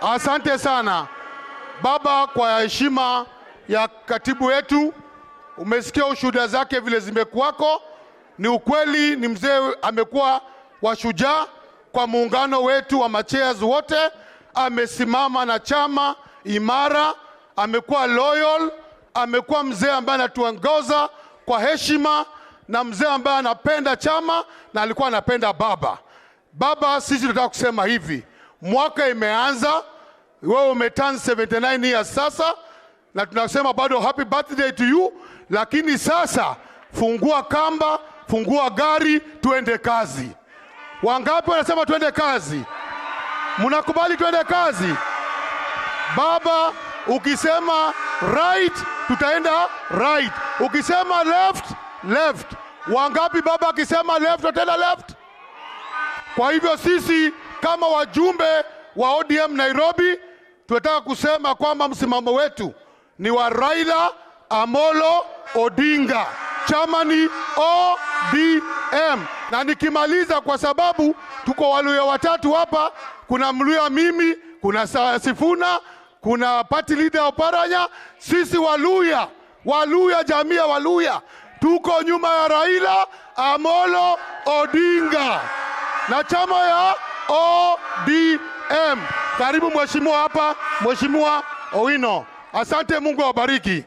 Asante sana baba, kwa heshima ya katibu wetu. Umesikia ushuhuda zake vile zimekuwako. Ni ukweli, ni mzee, amekuwa washujaa kwa muungano wetu wa machairs wote. Amesimama na chama imara, amekuwa loyal, amekuwa mzee ambaye anatuongoza kwa heshima, na mzee ambaye anapenda chama na alikuwa anapenda baba. Baba, sisi tunataka kusema hivi, mwaka imeanza, wewe umeturn 79 years sasa, na tunasema bado happy birthday to you. Lakini sasa fungua kamba, fungua gari, tuende kazi. Wangapi wanasema tuende kazi? Mnakubali tuende kazi? Baba, ukisema right, tutaenda right. Ukisema left, left. Wangapi baba akisema left, tutaenda left? Kwa hivyo sisi kama wajumbe wa ODM Nairobi tunataka kusema kwamba msimamo wetu ni wa Raila Amolo Odinga. Chama ni ODM. Na nikimaliza, kwa sababu tuko Waluya watatu hapa, kuna Mluya mimi, kuna Sifuna, kuna party leader Oparanya. Sisi Waluya, jamii ya Waluya, tuko nyuma ya Raila Amolo Odinga na chama ya ODM. Karibu mheshimiwa hapa, Mheshimiwa Owino. Asante, Mungu awabariki.